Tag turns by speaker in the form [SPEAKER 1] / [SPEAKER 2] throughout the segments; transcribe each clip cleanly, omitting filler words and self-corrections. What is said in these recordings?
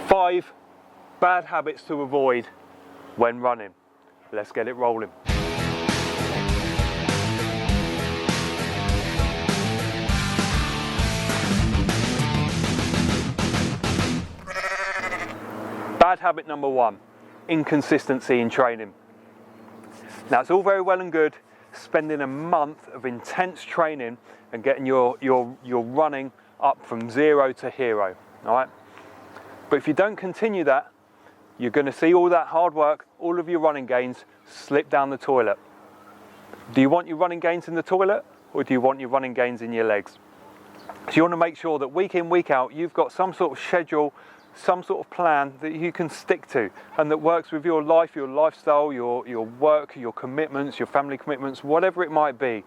[SPEAKER 1] 5 bad habits to avoid when running. Let's get it rolling. Bad habit number 1, inconsistency in training. Now it's all very well and good spending a month of intense training and getting your running up from 0 to hero, all right? But if you don't continue that, you're going to see all that hard work, all of your running gains slip down the toilet. Do you want your running gains in the toilet, or do you want your running gains in your legs? So you want to make sure that week in, week out, you've got some sort of schedule, some sort of plan that you can stick to and that works with your life, your lifestyle, your work, your commitments, your family commitments, whatever it might be.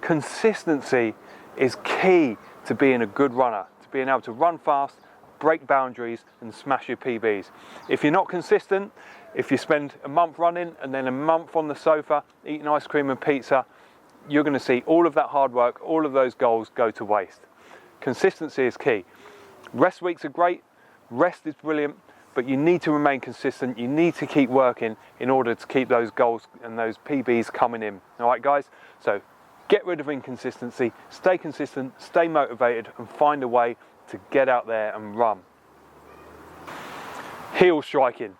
[SPEAKER 1] Consistency is key to being a good runner, to being able to run fast, break boundaries and smash your PBs. If you're not consistent, if you spend a month running and then a month on the sofa eating ice cream and pizza, you're going to see all of that hard work, all of those goals go to waste. Consistency is key. Rest weeks are great. Rest is brilliant, but you need to remain consistent. You need to keep working in order to keep those goals and those PBs coming in. All right, guys? So get rid of inconsistency, stay consistent, stay motivated, and find a way to get out there and run. Heel striking.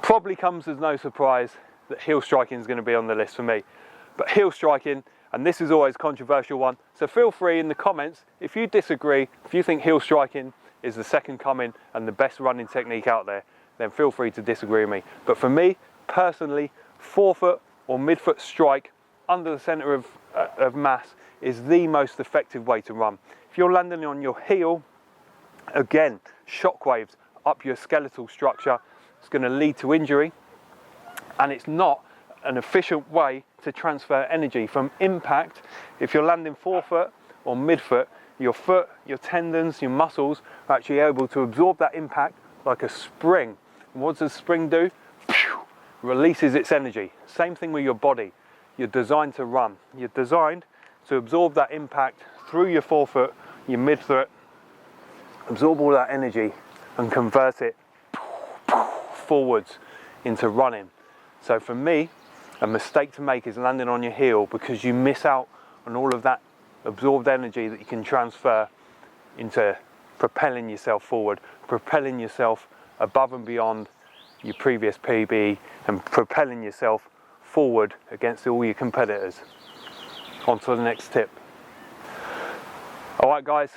[SPEAKER 1] Probably comes as no surprise that heel striking is going to be on the list for me. But heel striking, and this is always a controversial one, so feel free in the comments if you disagree, if you think heel striking is the second coming and the best running technique out there, then feel free to disagree with me. But for me, personally, forefoot or midfoot strike under the center of mass is the most effective way to run. If you're landing on your heel, again, shockwaves up your skeletal structure, it's going to lead to injury, and it's not an efficient way to transfer energy from impact. If you're landing forefoot or midfoot, your foot, your tendons, your muscles are actually able to absorb that impact like a spring. And what does a spring do? Releases its energy. Same thing with your body. You're designed to run. You're designed to absorb that impact through your forefoot, your midfoot, absorb all that energy and convert it forwards into running. So for me, a mistake to make is landing on your heel, because you miss out on all of that absorbed energy that you can transfer into propelling yourself forward, propelling yourself above and beyond your previous PB and propelling yourself forward against all your competitors. On to the next tip. All right, guys,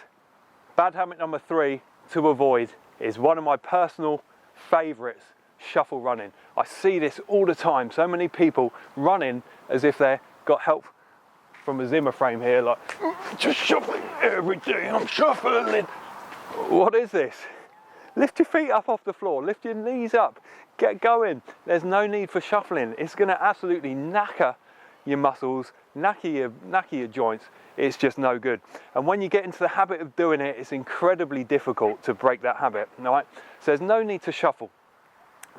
[SPEAKER 1] bad habit number 3 to avoid is one of my personal favorites: shuffle running. I see this all the time. So many people running as if they've got help from a Zimmer frame here, like, just shuffling every day, I'm shuffling. What is this? Lift your feet up off the floor, lift your knees up, get going. There's no need for shuffling. It's going to absolutely knacker your muscles, knacker your joints. It's just no good. And when you get into the habit of doing it, it's incredibly difficult to break that habit. All right? So there's no need to shuffle.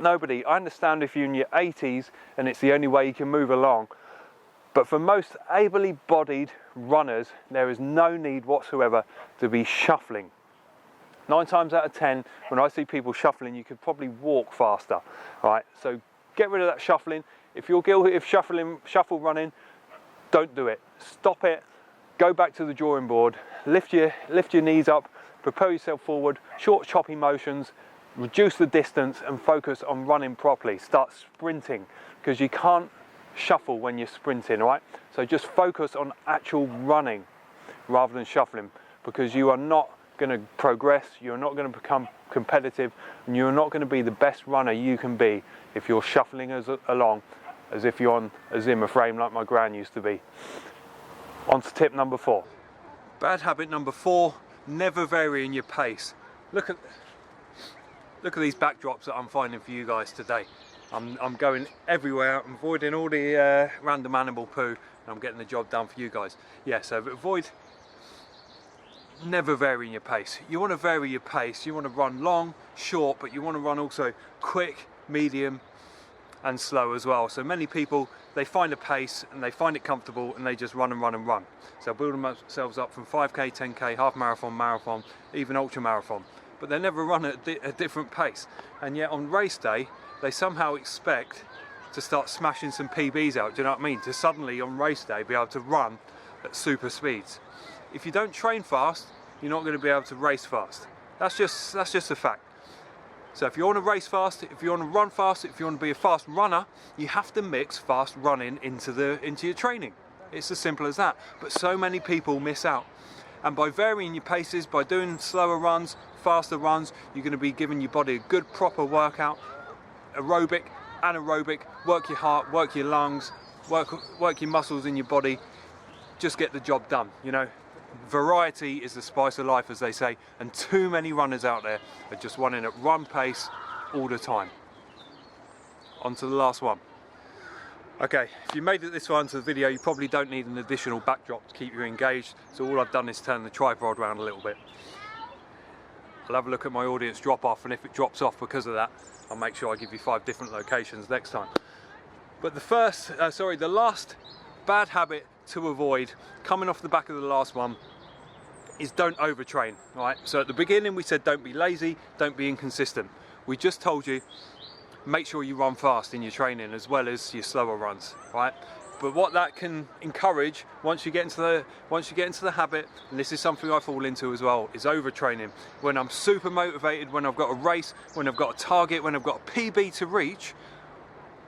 [SPEAKER 1] Nobody. I understand if you're in your 80s and it's the only way you can move along. But for most ably bodied runners, there is no need whatsoever to be shuffling. 9 times out of 10, when I see people shuffling, you could probably walk faster. All right, so get rid of that shuffling. If you're guilty of shuffle running, don't do it. Stop it. Go back to the drawing board. Lift your knees up. Propel yourself forward. Short, choppy motions. Reduce the distance and focus on running properly. Start sprinting, because you can't shuffle when you're sprinting, all right? So just focus on actual running rather than shuffling, because you are not going to progress, you're not going to become competitive, and you're not going to be the best runner you can be if you're shuffling along as if you're on a Zimmer frame like my gran used to be. On to tip number 4. Bad habit number 4, never varying your pace. Look at these backdrops that I'm finding for you guys today. I'm going everywhere, I'm avoiding all the random animal poo, and I'm getting the job done for you guys. Yeah, so avoid never varying your pace. You want to vary your pace. You want to run long, short, but you want to run also quick, medium and slow as well. So many people, they find a pace and they find it comfortable and they just run and run and run. So building themselves up from 5k, 10k, half marathon, marathon, even ultra marathon. but they never run at a different pace. And yet on race day, they somehow expect to start smashing some PBs out, do you know what I mean? To suddenly on race day be able to run at super speeds. If you don't train fast, you're not going to be able to race fast. That's just a fact. So if you want to race fast, if you want to run fast, if you want to be a fast runner, you have to mix fast running into your training. It's as simple as that. But so many people miss out. And by varying your paces, by doing slower runs, faster runs, you're going to be giving your body a good proper workout, aerobic, anaerobic, work your heart, work your lungs, work your muscles in your body, just get the job done, you know. Variety is the spice of life, as they say, and too many runners out there are just running at run pace all the time. On to the last one. Okay, if you made it this far into the video, you probably don't need an additional backdrop to keep you engaged, so all I've done is turn the tripod around a little bit. I'll have a look at my audience drop off, and if it drops off because of that, I'll make sure I give you 5 different locations next time. But the last bad habit to avoid, coming off the back of the last one, is don't overtrain, right? So at the beginning we said don't be lazy, don't be inconsistent. We just told you, make sure you run fast in your training as well as your slower runs, right? But what that can encourage, once you get into the habit, and this is something I fall into as well, is overtraining. When I'm super motivated, when I've got a race, when I've got a target, when I've got a PB to reach,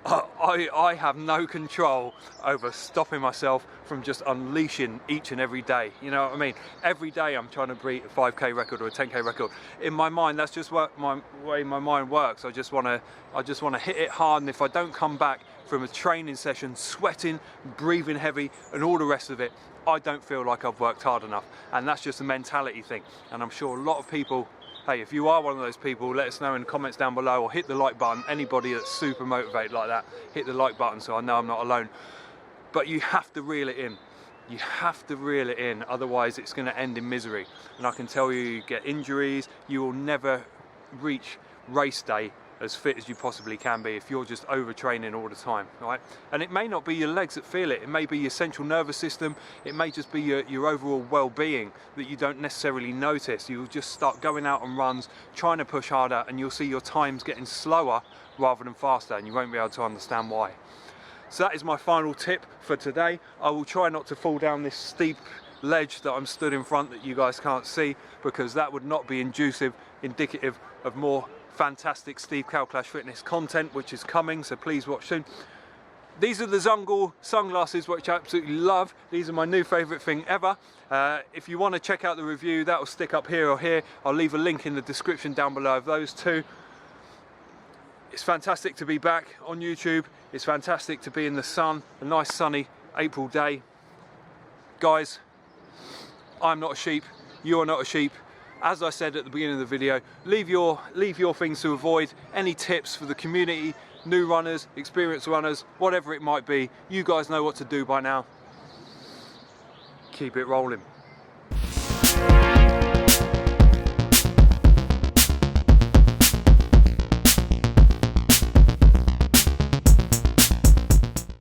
[SPEAKER 1] I have no control over stopping myself from just unleashing each and every day. You know what I mean? Every day I'm trying to beat a 5k record or a 10k record. In my mind, that's just way my mind works. I just want to hit it hard, and if I don't come back from a training session sweating, breathing heavy, and all the rest of it, I don't feel like I've worked hard enough. And that's just a mentality thing. And I'm sure a lot of people, hey, if you are one of those people, let us know in the comments down below, or hit the like button. Anybody that's super motivated like that, hit the like button so I know I'm not alone. But you have to reel it in. You have to reel it in, otherwise it's going to end in misery. And I can tell you get injuries, you will never reach race day as fit as you possibly can be if you're just overtraining all the time, right? And it may not be your legs that feel it, it may be your central nervous system, it may just be your overall well-being that you don't necessarily notice. You'll just start going out on runs, trying to push harder, and you'll see your times getting slower rather than faster, and you won't be able to understand why. So that is my final tip for today. I will try not to fall down this steep ledge that I'm stood in front that you guys can't see, because that would not be indicative of more fantastic Steve Kalclash Fitness content, which is coming, so please watch soon. These are the Zungul sunglasses, which I absolutely love. These are my new favourite thing ever. If you want to check out the review, that will stick up here or here. I'll leave a link in the description down below of those two. It's fantastic to be back on YouTube. It's fantastic to be in the sun, a nice sunny April day. Guys, I'm not a sheep, you are not a sheep. As I said at the beginning of the video, leave your things to avoid, any tips for the community, new runners, experienced runners, whatever it might be. You guys know what to do by now. Keep it rolling.